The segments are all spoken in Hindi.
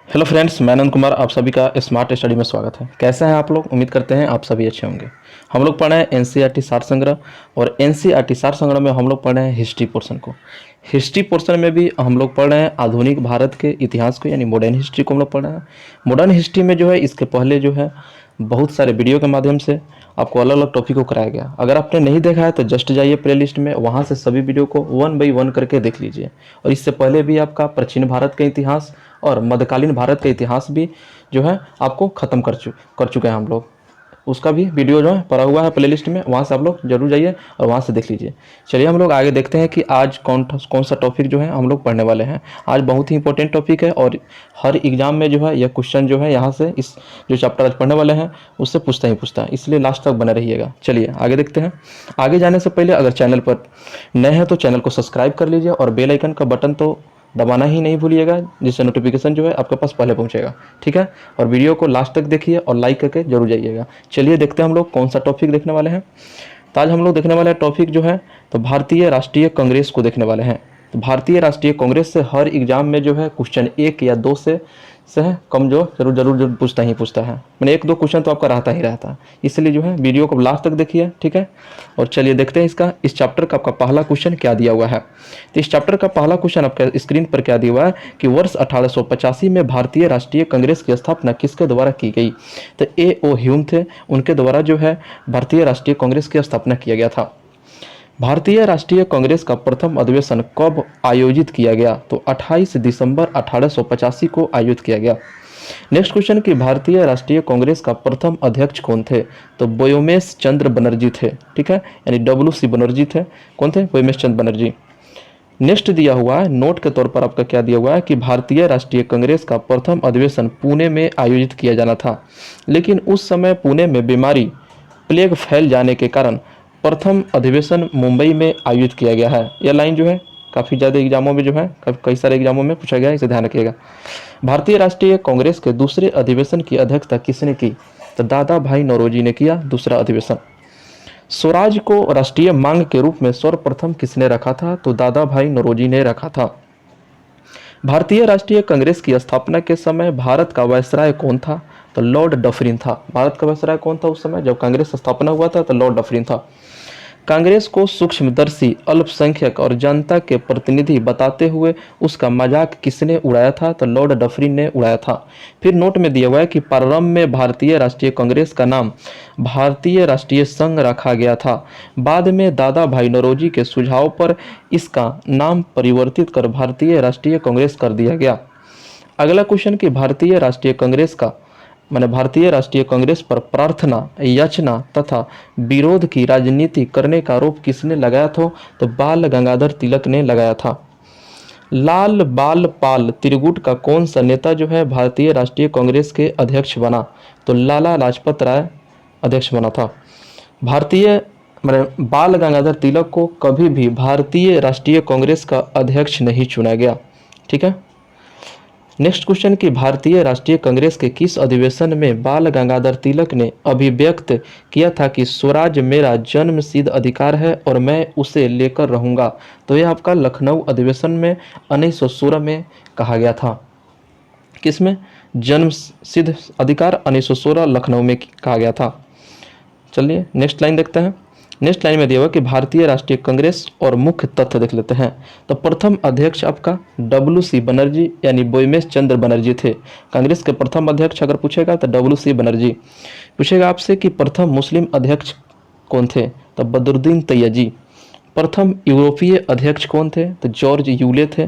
हेलो फ्रेंड्स, मैं आनंद कुमार आप सभी का स्मार्ट स्टडी में स्वागत है। कैसे हैं आप लोग? उम्मीद करते हैं आप सभी अच्छे होंगे। हम लोग पढ़ रहे हैं एनसीईआरटी सार संग्रह, और एनसीईआरटी सार संग्रह में हम लोग पढ़ रहे हैं हिस्ट्री पोर्शन को। हिस्ट्री पोर्शन में भी हम लोग पढ़ रहे हैं आधुनिक भारत के इतिहास को, यानी मॉडर्न हिस्ट्री को हम लोग पढ़ रहे हैं। मॉडर्न हिस्ट्री में जो है इसके पहले जो है बहुत सारे वीडियो के माध्यम से आपको अलग अलग टॉपिक को कराया गया। अगर आपने नहीं देखा है तो जस्ट जाइए प्लेलिस्ट में, वहाँ से सभी वीडियो को वन बाई वन करके देख लीजिए। और इससे पहले भी आपका प्राचीन भारत का इतिहास और मध्यकालीन भारत का इतिहास भी जो है आपको ख़त्म कर चुके हैं हम लोग। उसका भी वीडियो जो है पड़ा हुआ है प्लेलिस्ट में, वहाँ से आप लोग जरूर जाइए और वहाँ से देख लीजिए। चलिए हम लोग आगे देखते हैं कि आज कौन सा टॉपिक जो है हम लोग पढ़ने वाले हैं। आज बहुत ही इंपॉर्टेंट टॉपिक है और हर एग्जाम में जो है यह क्वेश्चन जो है यहाँ से इस जो चैप्टर आज पढ़ने वाले हैं उससे पूछता ही पूछता है, इसलिए लास्ट तक बने रहिएगा। चलिए आगे देखते हैं। आगे जाने से पहले अगर चैनल पर नए हैं तो चैनल को सब्सक्राइब कर लीजिए और बेल आइकन का बटन तो दबाना ही नहीं भूलिएगा, जिससे नोटिफिकेशन जो है आपके पास पहले पहुंचेगा। ठीक है, और वीडियो को लास्ट तक देखिए और लाइक करके जरूर जाइएगा। चलिए देखते हैं हम लोग कौन सा टॉपिक देखने वाले हैं। तो आज हम लोग देखने वाले टॉपिक जो है तो भारतीय राष्ट्रीय कांग्रेस को देखने वाले हैं। तो भारतीय राष्ट्रीय कांग्रेस से हर एग्जाम में जो है क्वेश्चन एक या दो से कम जो जरूर पूछता ही पूछता है, मैंने एक दो क्वेश्चन तो आपका रहता ही रहता है, इसलिए जो है वीडियो को लास्ट तक देखिए। ठीक है, और चलिए देखते हैं इस चैप्टर का आपका पहला क्वेश्चन क्या दिया हुआ है। तो इस चैप्टर का पहला क्वेश्चन आपका स्क्रीन पर क्या दिया हुआ है कि वर्ष 1885 में भारतीय राष्ट्रीय कांग्रेस की स्थापना किसके द्वारा की गई। तो A.O. ह्यूम थे, उनके द्वारा जो है भारतीय राष्ट्रीय कांग्रेस की स्थापना किया गया था। भारतीय राष्ट्रीय कांग्रेस का प्रथम अधिवेशन कब आयोजित किया गया? तो 28 दिसंबर 1885 को आयोजित किया गया। नेक्स्ट क्वेश्चन कि भारतीय राष्ट्रीय कांग्रेस का प्रथम अध्यक्ष कौन थे? तो व्योमेश चंद्र बनर्जी थे। ठीक है, यानी WC बनर्जी थे। कौन थे? व्योमेश चंद्र बनर्जी। नेक्स्ट दिया हुआ है नोट के तौर पर आपका क्या दिया हुआ है कि भारतीय राष्ट्रीय कांग्रेस का प्रथम अधिवेशन पुणे में आयोजित किया जाना था, लेकिन उस समय पुणे में बीमारी प्लेग फैल जाने के कारण प्रथम अधिवेशन मुंबई में आयोजित किया गया है। यह लाइन जो है काफ़ी ज़्यादा एग्जामों में जो है कई सारे एग्जामों में पूछा गया है, इसे ध्यान रखिएगा। भारतीय राष्ट्रीय कांग्रेस के दूसरे अधिवेशन की अध्यक्षता किसने की? तो दादा भाई नौरोजी ने किया दूसरा अधिवेशन। स्वराज को राष्ट्रीय मांग के रूप में सर्वप्रथम किसने रखा था? तो दादा भाई नौरोजी ने रखा था। भारतीय राष्ट्रीय कांग्रेस की स्थापना के समय भारत का वायसराय कौन था? तो लॉर्ड डफरिन था। भारत का वायसराय कौन था उस समय जब कांग्रेस स्थापना हुआ था? तो लॉर्ड डफरिन था। कांग्रेस को सूक्ष्मदर्शी, अल्पसंख्यक और जनता के प्रतिनिधि बताते हुए उसका मजाक किसने उड़ाया था? तो लॉर्ड डफरिन ने उड़ाया था। फिर नोट में दिया हुआ है कि प्रारंभ में भारतीय राष्ट्रीय कांग्रेस का नाम भारतीय राष्ट्रीय संघ रखा गया था, बाद में दादा भाई नौरोजी के सुझाव पर इसका नाम परिवर्तित कर भारतीय राष्ट्रीय कांग्रेस कर दिया गया। अगला क्वेश्चन कि भारतीय राष्ट्रीय कांग्रेस का भारतीय राष्ट्रीय कांग्रेस पर प्रार्थना, याचना तथा विरोध की राजनीति करने का आरोप किसने लगाया था? तो बाल गंगाधर तिलक ने लगाया था। लाल बाल पाल त्रिगुट का कौन सा नेता जो है भारतीय राष्ट्रीय कांग्रेस के अध्यक्ष बना? तो लाला लाजपत राय अध्यक्ष बना था। भारतीय बाल गंगाधर तिलक को कभी भी भारतीय राष्ट्रीय कांग्रेस का अध्यक्ष नहीं चुना गया। ठीक है, नेक्स्ट क्वेश्चन कि भारतीय राष्ट्रीय कांग्रेस के किस अधिवेशन में बाल गंगाधर तिलक ने अभिव्यक्त किया था कि स्वराज मेरा जन्म सिद्ध अधिकार है और मैं उसे लेकर रहूंगा? तो यह आपका लखनऊ अधिवेशन में 1916 में कहा गया था। किसमें? जन्म सिद्ध अधिकार 1916 लखनऊ में कहा गया था। चलिए नेक्स्ट लाइन देखते हैं। नेक्स्ट लाइन में दिया हुआ कि भारतीय राष्ट्रीय कांग्रेस और मुख्य तथ्य देख लेते हैं। तो प्रथम अध्यक्ष आपका WC बनर्जी यानी व्योमेश चंद्र बनर्जी थे। कांग्रेस के प्रथम अध्यक्ष अगर पूछेगा तो WC बनर्जी। पूछेगा आपसे कि प्रथम मुस्लिम अध्यक्ष कौन थे? तो बदरुद्दीन तैयबजी। प्रथम यूरोपीय अध्यक्ष कौन थे? तो जॉर्ज यूले थे।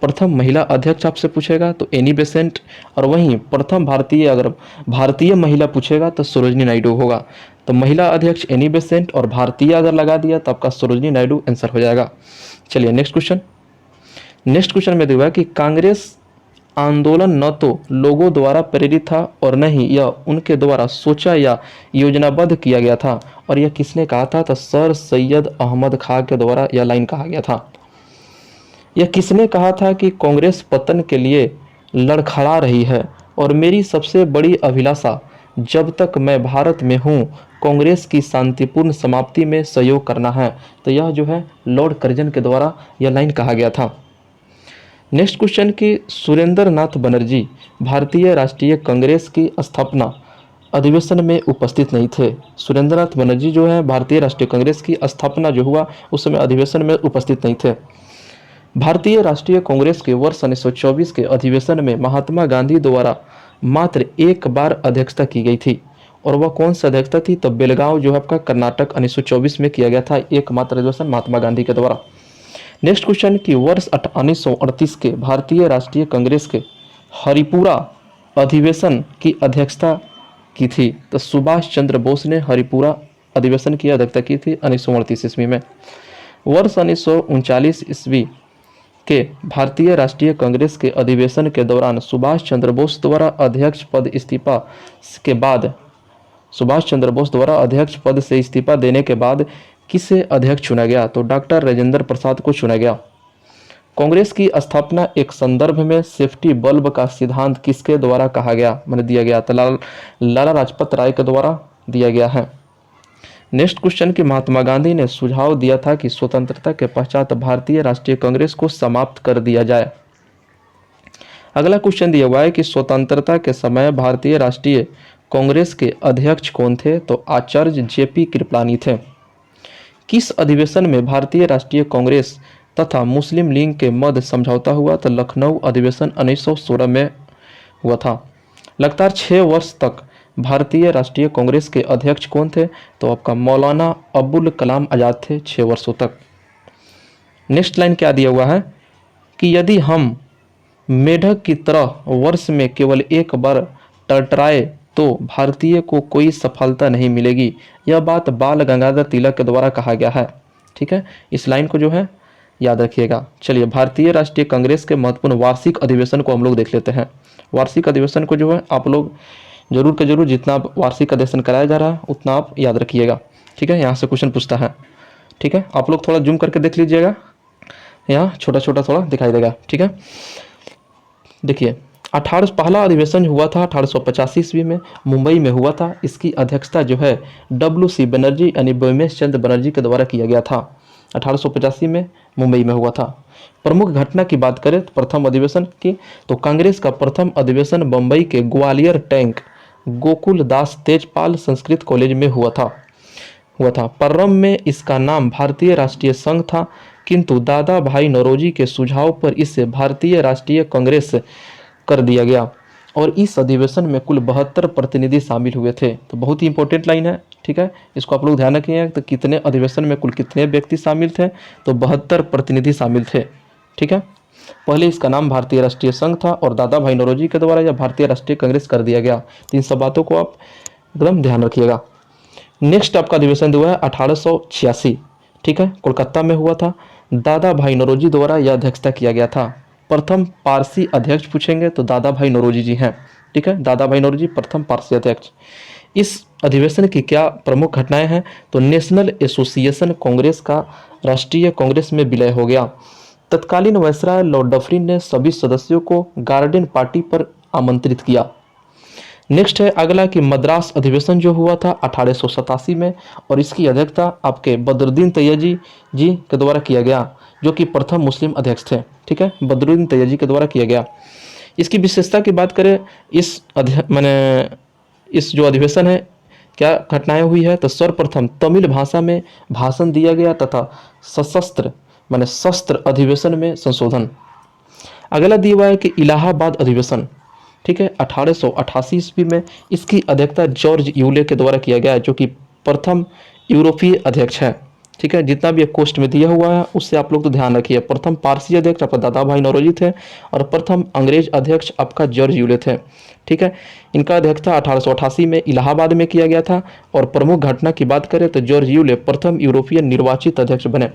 प्रथम महिला अध्यक्ष आपसे पूछेगा तो एनी बेसेंट, और वहीं प्रथम भारतीय महिला पूछेगा तो सरोजनी नायडू होगा। तो महिला अध्यक्ष एनी बेसेंट और भारतीय अगर लगा दिया तो आपका सरोजनी नायडू आंसर हो जाएगा। चलिए नेक्स्ट क्वेश्चन में दिया कि कांग्रेस आंदोलन न तो लोगों द्वारा प्रेरित था और न ही यह उनके द्वारा सोचा या योजनाबद्ध किया गया था, और यह किसने कहा था? तो सर सैयद अहमद खां के द्वारा यह लाइन कहा गया था। यह किसने कहा था कि कांग्रेस पतन के लिए लड़खड़ा रही है और मेरी सबसे बड़ी अभिलाषा जब तक मैं भारत में हूँ कांग्रेस की शांतिपूर्ण समाप्ति में सहयोग करना है? तो यह जो है लॉर्ड कर्जन के द्वारा यह लाइन कहा गया था। नेक्स्ट क्वेश्चन कि सुरेंद्र नाथ बनर्जी भारतीय राष्ट्रीय कांग्रेस की स्थापना अधिवेशन में उपस्थित नहीं थे। सुरेंद्र नाथ बनर्जी जो है भारतीय राष्ट्रीय कांग्रेस की स्थापना जो हुआ उस समय अधिवेशन में उपस्थित नहीं थे। भारतीय राष्ट्रीय कांग्रेस के वर्ष 1924 के अधिवेशन में महात्मा गांधी द्वारा मात्र एक बार अध्यक्षता की गई थी, और वह कौन सी अध्यक्षता थी? तो बेलगांव जो है आपका कर्नाटक 1924 में किया गया था, एकमात्र अधिवेशन महात्मा गांधी के द्वारा। नेक्स्ट क्वेश्चन कि वर्ष 1938 के भारतीय राष्ट्रीय कांग्रेस के हरिपुरा अधिवेशन की अध्यक्षता की थी। तो सुभाष चंद्र बोस ने हरिपुरा अधिवेशन की अध्यक्षता की थी 1938 ईस्वी में। वर्ष 1939 ईस्वी के भारतीय राष्ट्रीय कांग्रेस के अधिवेशन के दौरान सुभाष चंद्र बोस द्वारा अध्यक्ष पद से इस्तीफा देने के बाद किसे अध्यक्ष चुना गया? तो डॉक्टर राजेंद्र प्रसाद को चुना गया। कांग्रेस की स्थापना एक संदर्भ में सेफ्टी बल्ब का सिद्धांत किसके द्वारा कहा गया, मैंने दिया गया? तो लाला लाजपत राय के द्वारा दिया गया है। नेक्स्ट क्वेश्चन कि महात्मा गांधी ने सुझाव दिया था कि स्वतंत्रता के पश्चात भारतीय राष्ट्रीय कांग्रेस को समाप्त कर दिया जाए। अगला क्वेश्चन दिया हुआ है कि स्वतंत्रता के समय भारतीय राष्ट्रीय कांग्रेस के अध्यक्ष कौन थे? तो आचार्य जेपी कृपलानी थे। किस अधिवेशन में भारतीय राष्ट्रीय कांग्रेस तथा मुस्लिम लीग के मध्य समझौता हुआ? तो लखनऊ अधिवेशन 1916 में हुआ था। लगातार 6 वर्ष तक भारतीय राष्ट्रीय कांग्रेस के अध्यक्ष कौन थे? तो आपका मौलाना अबुल कलाम आज़ाद थे 6 वर्षों तक। नेक्स्ट लाइन क्या दिया हुआ है कि यदि हम मेढक की तरह वर्ष में केवल एक बार टरटराए तो भारतीय को कोई सफलता नहीं मिलेगी। यह बात बाल गंगाधर तिलक के द्वारा कहा गया है। ठीक है, इस लाइन को जो है याद रखिएगा। चलिए, भारतीय राष्ट्रीय कांग्रेस के महत्वपूर्ण वार्षिक अधिवेशन को हम लोग देख लेते हैं। वार्षिक अधिवेशन को जो है आप लोग जरूर के जरूर जितना वार्षिक अधिवेशन कराया जा रहा है उतना आप याद रखिएगा। ठीक है, यहाँ से क्वेश्चन पूछता है। ठीक है, आप लोग थोड़ा जूम करके देख लीजिएगा, यहाँ छोटा छोटा थोड़ा दिखाई देगा। ठीक है, देखिए पहला अधिवेशन हुआ था 1885 ईस्वी में, मुंबई में हुआ था। इसकी अध्यक्षता जो है WC बनर्जी यानी ब्योमेश चंद्र बनर्जी के द्वारा किया गया था। 1885 में मुंबई में हुआ था। प्रमुख घटना की बात करें तो प्रथम अधिवेशन की, तो कांग्रेस का प्रथम अधिवेशन बम्बई के ग्वालियर टैंक गोकुल दास तेजपाल संस्कृत कॉलेज में हुआ था। प्रारंभ में इसका नाम भारतीय राष्ट्रीय संघ था, किंतु दादा भाई नौरोजी के सुझाव पर इसे भारतीय राष्ट्रीय कांग्रेस कर दिया गया, और इस अधिवेशन में कुल 72 प्रतिनिधि शामिल हुए थे। तो बहुत ही इंपॉर्टेंट लाइन है। ठीक है, इसको आप लोग ध्यान रखिए। तो कितने अधिवेशन में कुल कितने व्यक्ति शामिल थे? तो 72 प्रतिनिधि शामिल थे। ठीक है, पहले इसका नाम भारतीय राष्ट्रीय संघ था और दादा भाई नौरोजी के द्वारा यह भारतीय राष्ट्रीय कांग्रेस कर दिया गया। तो इन सब बातों को आप एकदम ध्यान रखिएगा। नेक्स्ट आपका अधिवेशन हुआ है 1886। ठीक है, कोलकाता में हुआ था। दादा भाई नौरोजी द्वारा यह अध्यक्षता किया गया था। प्रथम पारसी अध्यक्ष पूछेंगे तो दादा भाई नौरोजी जी हैं। ठीक है, दादा भाई नौरोजी प्रथम पारसी अध्यक्ष। इस अधिवेशन की क्या प्रमुख घटनाएं हैं? तो नेशनल एसोसिएशन कांग्रेस का राष्ट्रीय कांग्रेस में विलय हो गया। तत्कालीन वायसराय लॉर्ड डफरिन ने सभी सदस्यों को गार्डन पार्टी पर आमंत्रित किया। नेक्स्ट है अगला कि मद्रास अधिवेशन जो हुआ था 1887 में, और इसकी अध्यक्षता आपके बदरुद्दीन तैयबजी जी के द्वारा किया गया, जो कि प्रथम मुस्लिम अध्यक्ष थे। ठीक है, बदरुद्दीन तैयबजी के द्वारा किया गया। इसकी विशेषता की बात करें, इस जो अधिवेशन है क्या घटनाएं हुई है? तो सर्वप्रथम तमिल भाषा में भाषण दिया गया तथा शस्त्र अधिवेशन में संशोधन। अगला दिया हुआ है कि इलाहाबाद अधिवेशन। ठीक है, 1888 ईस्वी में इसकी अध्यक्षता जॉर्ज यूले के द्वारा किया गया है, जो कि प्रथम यूरोपीय अध्यक्ष है। ठीक है, जितना भी कोष्ट में दिया हुआ है उससे आप लोग तो ध्यान रखिए। प्रथम पारसी अध्यक्ष आपका दादा भाई नौरोजी थे और प्रथम अंग्रेज अध्यक्ष आपका जॉर्ज यूले थे। ठीक है, इनका अध्यक्षता 1888 में इलाहाबाद में किया गया था। और प्रमुख घटना की बात करें तो जॉर्ज यूले प्रथम यूरोपीय निर्वाचित अध्यक्ष बने।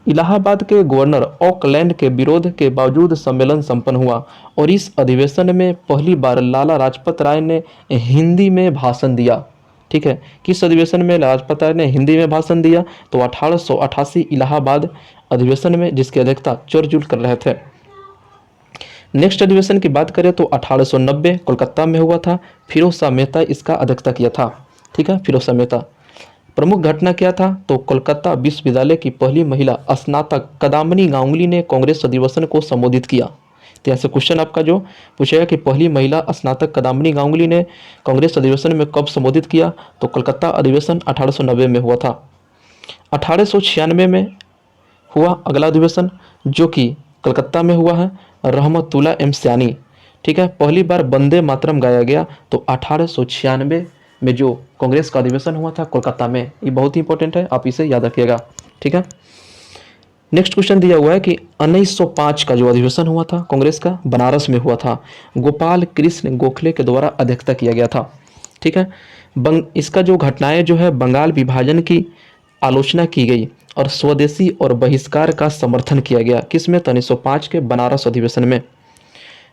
इलाहाबाद के गवर्नर ऑकलैंड के विरोध के बावजूद सम्मेलन संपन्न हुआ, और इस अधिवेशन में पहली बार लाला लाजपत राय ने हिंदी में भाषण दिया। ठीक है, किस अधिवेशन में लाजपत राय ने हिंदी में भाषण दिया? तो 1888 इलाहाबाद अधिवेशन में, जिसकी अध्यक्षता जॉर्ज यूले कर रहे थे। नेक्स्ट अधिवेशन की बात करें तो 1890 कोलकाता में हुआ था। फिरोज शाह मेहता इसका अध्यक्षता किया था। ठीक है, फिरोज शाह मेहता। प्रमुख घटना क्या था? तो कोलकाता विश्वविद्यालय की पहली महिला स्नातक कदामनी गांगुली ने कांग्रेस अधिवेशन को संबोधित किया। तो ऐसे क्वेश्चन आपका जो पूछेगा कि पहली महिला स्नातक कदामनी गांगुली ने कांग्रेस अधिवेशन में कब संबोधित किया? तो कोलकाता अधिवेशन 1890 में हुआ था। 1896 में हुआ अगला अधिवेशन जो कि कलकत्ता में हुआ है, रहमतुल्लाह एम सयानी। ठीक है, पहली बार वंदे मातरम गाया गया तो 1896 में जो कांग्रेस का अधिवेशन हुआ था कोलकाता में। ये बहुत ही इंपॉर्टेंट है, आप इसे याद रखिएगा। ठीक है, नेक्स्ट क्वेश्चन दिया हुआ है कि 1905 का जो अधिवेशन हुआ था कांग्रेस का बनारस में हुआ था, गोपाल कृष्ण गोखले के द्वारा अध्यक्षता किया गया था। ठीक है, इसका जो घटनाएं जो है बंगाल विभाजन की आलोचना की गई और स्वदेशी और बहिष्कार का समर्थन किया गया। किसमें? तो 1905 के बनारस अधिवेशन में।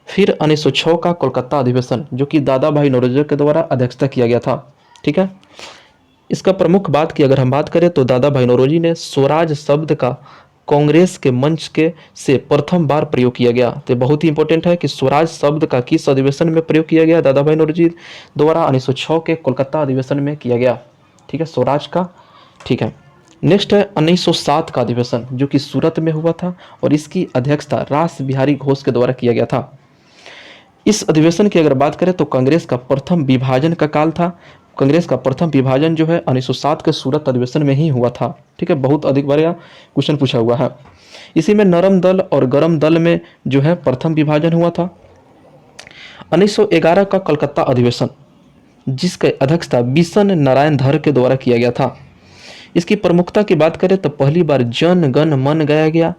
फिर 1906 का कोलकाता अधिवेशन जो कि दादा भाई नौरोजी के द्वारा अध्यक्षता किया गया था। ठीक है, इसका प्रमुख बात की अगर हम बात करें तो दादा भाई नौरोजी ने स्वराज शब्द का कांग्रेस के मंच के से प्रथम बार प्रयोग किया गया। तो बहुत ही इंपॉर्टेंट है कि स्वराज शब्द का किस अधिवेशन में प्रयोग किया गया? दादा भाई नौरोजी द्वारा 1906 के कोलकाता अधिवेशन में किया गया। ठीक है, स्वराज का। ठीक है, नेक्स्ट है 1907 का अधिवेशन जो कि सूरत में हुआ था और इसकी अध्यक्षता रास बिहारी घोष के द्वारा किया गया था। इस अधिवेशन की अगर बात करें तो कांग्रेस का प्रथम विभाजन का काल था। कांग्रेस का प्रथम विभाजन जो है 1907 के सूरत अधिवेशन में ही हुआ था। ठीक है, बहुत अधिक बार यह क्वेश्चन पूछा हुआ है। इसी में नरम दल और गरम दल में जो है प्रथम विभाजन हुआ था। 1911 का कलकत्ता अधिवेशन जिसके अध्यक्षता बिशन नारायण धर के द्वारा किया गया था। इसकी प्रमुखता की बात करें तो पहली बार जन गण मन गाया गया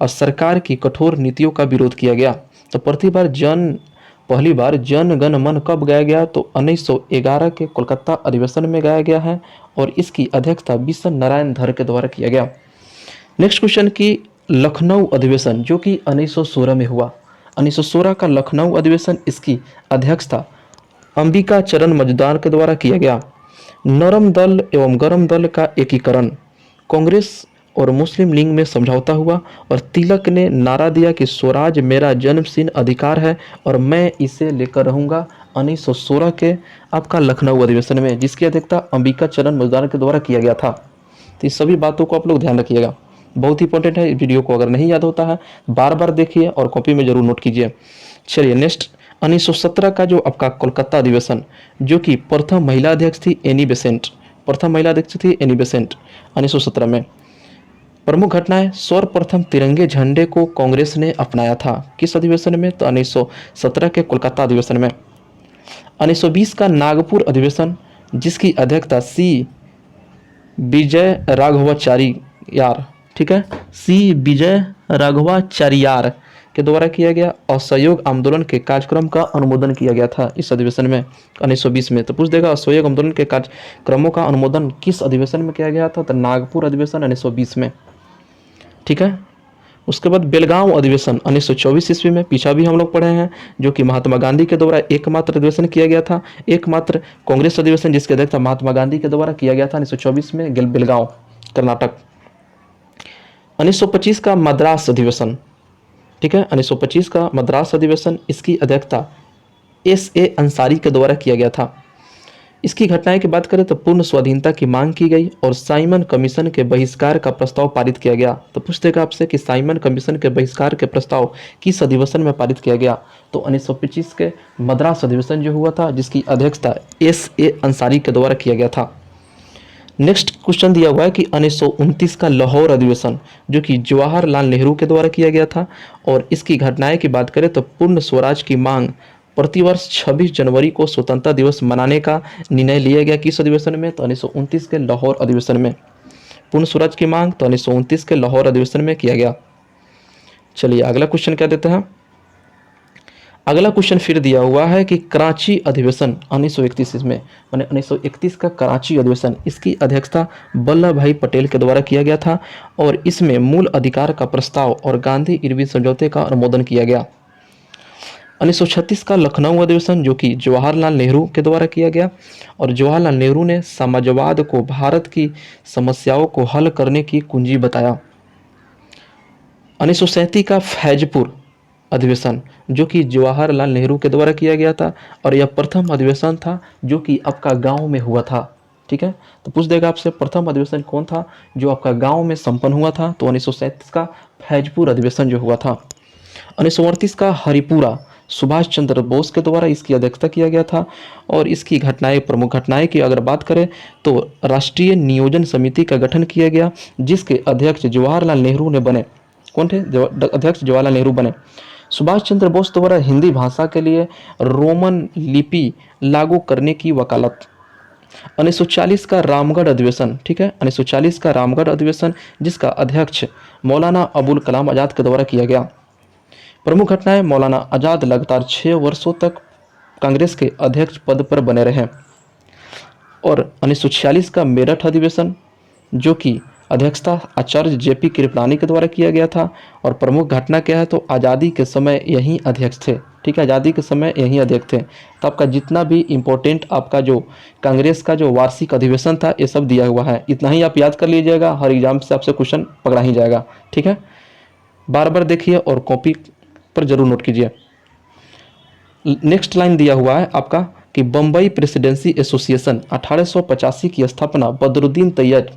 और सरकार की कठोर नीतियों का विरोध किया गया। तो पहली बार जन गण मन कब गाया गया? तो 1911 के कोलकाता अधिवेशन में गाया गया है और इसकी अध्यक्षता बिशन नारायण धर के द्वारा किया गया। नेक्स्ट क्वेश्चन की लखनऊ अधिवेशन जो कि 1916 में हुआ। 1916 का लखनऊ अधिवेशन, इसकी अध्यक्षता अंबिका चरण मजुमदार के द्वारा किया गया। नरम दल एवं गरम दल का एकीकरण, कांग्रेस और मुस्लिम लीग में समझौता हुआ और तिलक ने नारा दिया कि स्वराज मेरा जन्मसिद्ध अधिकार है और मैं इसे लेकर रहूंगा। 1916 के आपका लखनऊ अधिवेशन में जिसकी अध्यक्षता अंबिका चरण मजुमदार के द्वारा किया गया था। तो इस सभी बातों को आप लोग ध्यान रखिएगा, बहुत इंपॉर्टेंट है। वीडियो को अगर नहीं याद होता है बार बार देखिए और कॉपी में जरूर नोट कीजिए। चलिए नेक्स्ट 1917 का जो आपका कोलकाता अधिवेशन जो कि प्रथम महिला अध्यक्ष थी एनी बेसेंट। प्रथम महिला अध्यक्ष थी एनी बेसेंट 1917 में। प्रमुख घटनाएं, सर्वप्रथम तिरंगे झंडे को कांग्रेस ने अपनाया था। किस अधिवेशन में? तो 1917 के कोलकाता अधिवेशन में। 1920 का नागपुर अधिवेशन जिसकी अध्यक्षता सी विजय राघवाचारियार, ठीक है, सी विजय राघवाचारियार के द्वारा किया गया। असहयोग आंदोलन के कार्यक्रम का अनुमोदन किया गया था इस अधिवेशन में 1920 में। तो पूछ देगा असहयोग आंदोलन के कार्यक्रमों का अनुमोदन किस अधिवेशन में किया गया था? तो नागपुर अधिवेशन 1920 में। ठीक है, उसके बाद बेलगांव अधिवेशन 1924 ईस्वी में, पीछा भी हम लोग पढ़े हैं, जो कि महात्मा गांधी के द्वारा एकमात्र अधिवेशन किया गया था। एकमात्र कांग्रेस अधिवेशन जिसके अध्यक्षता महात्मा गांधी के द्वारा किया गया था 1924 में, बेलगांव कर्नाटक। 1925 का मद्रास अधिवेशन, ठीक है, 1925 का मद्रास अधिवेशन, इसकी अध्यक्षता S.A. अंसारी के द्वारा किया गया था। इसकी घटनाएं की बात करें तो पूर्ण स्वाधीनता की मांग की गई और साइमन कमीशन के बहिष्कार का प्रस्ताव पारित किया गया। तो पूछतेगा आपसे कि साइमन कमीशन के बहिष्कार के प्रस्ताव किस अधिवेशन में पारित किया गया? तो 1925 के मद्रास अधिवेशन जो हुआ था जिसकी अध्यक्षता S.A. अंसारी के द्वारा किया गया था। नेक्स्ट क्वेश्चन दिया हुआ है कि 1929 का लाहौर अधिवेशन जो कि जवाहरलाल नेहरू के द्वारा किया गया था और इसकी घटनाएं की बात करें तो पूर्ण स्वराज की मांग, प्रतिवर्ष 26 जनवरी को स्वतंत्रता दिवस मनाने का निर्णय लिया गया। किस अधिवेशन में? तो 1929 के लाहौर अधिवेशन में। पूर्ण स्वराज की मांग तो 1929 के लाहौर अधिवेशन में किया गया। चलिए अगला क्वेश्चन क्या देते हैं। अगला क्वेश्चन फिर दिया हुआ है कि कराची अधिवेशन 1931 में, माने 1931 का कराची अधिवेशन, इसकी अध्यक्षता वल्लभ भाई पटेल के द्वारा किया गया था और इसमें मूल अधिकार का प्रस्ताव और गांधी इरविन समझौते का अनुमोदन किया गया। 1936 का लखनऊ अधिवेशन जो कि जवाहरलाल नेहरू के द्वारा किया गया और जवाहरलाल नेहरू ने समाजवाद को भारत की समस्याओं को हल करने की कुंजी बताया। 1937 का फैजपुर अधिवेशन जो कि जवाहरलाल नेहरू के द्वारा किया गया था और यह प्रथम अधिवेशन था जो कि आपका गांव में हुआ था। ठीक है। तो पूछ देगा आपसे प्रथम अधिवेशन कौन था जो आपका गांव में संपन्न हुआ था, तो 1937 का फैजपुर अधिवेशन जो हुआ था। 1938 का हरिपुरा सुभाष चंद्र बोस के द्वारा इसकी अध्यक्षता किया गया था। और इसकी घटनाएं, प्रमुख घटनाएं की अगर बात करें तो राष्ट्रीय नियोजन समिति का गठन किया गया, जिसके अध्यक्ष जवाहरलाल नेहरू ने बने। कौन थे अध्यक्ष? जवाहरलाल नेहरू बने। सुभाष चंद्र बोस द्वारा हिंदी भाषा के लिए रोमन लिपि लागू करने की वकालत। 1940 का रामगढ़ अधिवेशन, ठीक है, 1940 का रामगढ़ अधिवेशन जिसका अध्यक्ष मौलाना अबुल कलाम आज़ाद के द्वारा किया गया। प्रमुख घटनाएं, मौलाना आज़ाद लगातार 6 वर्षों तक कांग्रेस के अध्यक्ष पद पर बने रहे। और 1946 का मेरठ अधिवेशन जो कि अध्यक्षता आचार्य जेपी कृपलानी के द्वारा किया गया था। और प्रमुख घटना क्या है, तो आज़ादी के समय यही अध्यक्ष थे, ठीक है, आज़ादी के समय यही अध्यक्ष थे। तो आपका जितना भी इम्पोर्टेंट आपका जो कांग्रेस का जो वार्षिक अधिवेशन था ये सब दिया हुआ है, इतना ही आप याद कर लीजिएगा, हर एग्जाम से आपसे क्वेश्चन पकड़ा ही जाएगा, ठीक है। बार बार देखिए और कॉपी पर जरूर नोट कीजिए। नेक्स्ट लाइन दिया हुआ है आपका कि बम्बई प्रेसिडेंसी एसोसिएशन 1885 की स्थापना बदरुद्दीन तैयब,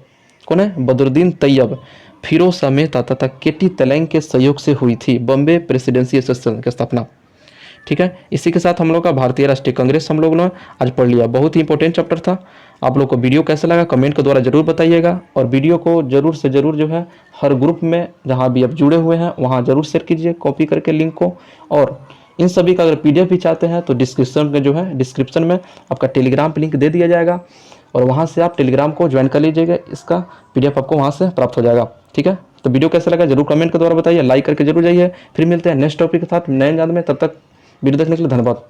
कौन है? बदरुद्दीन तैयब, फिरोज शाह मेहता तथा केटी तलैंग के सहयोग से हुई थी बम्बई प्रेसिडेंसी एसोसिएशन की स्थापना, ठीक है। इसी के साथ हम लोग का भारतीय राष्ट्रीय कांग्रेस हम लोगों ने आज पढ़ लिया। बहुत ही इंपॉर्टेंट चैप्टर था। आप लोग को वीडियो कैसा लगा कमेंट के द्वारा जरूर बताइएगा। और वीडियो को जरूर से जरूर जो है हर ग्रुप में जहाँ भी आप जुड़े हुए हैं वहाँ जरूर शेयर कीजिए कॉपी करके लिंक को। और इन सभी का अगर पीडीएफ भी चाहते हैं तो डिस्क्रिप्शन में जो है डिस्क्रिप्शन में आपका टेलीग्राम लिंक दे दिया जाएगा और वहाँ से आप टेलीग्राम को ज्वाइन कर लीजिएगा, इसका पीडीएफ आपको वहाँ से प्राप्त हो जाएगा, ठीक है। तो वीडियो कैसा लगा जरूर कमेंट के द्वारा बताइए, लाइक करके जरूर जाइए। फिर मिलते हैं नेक्स्ट टॉपिक के साथ नए अंदाज में, तब तक वीडियो देखने के लिए धन्यवाद।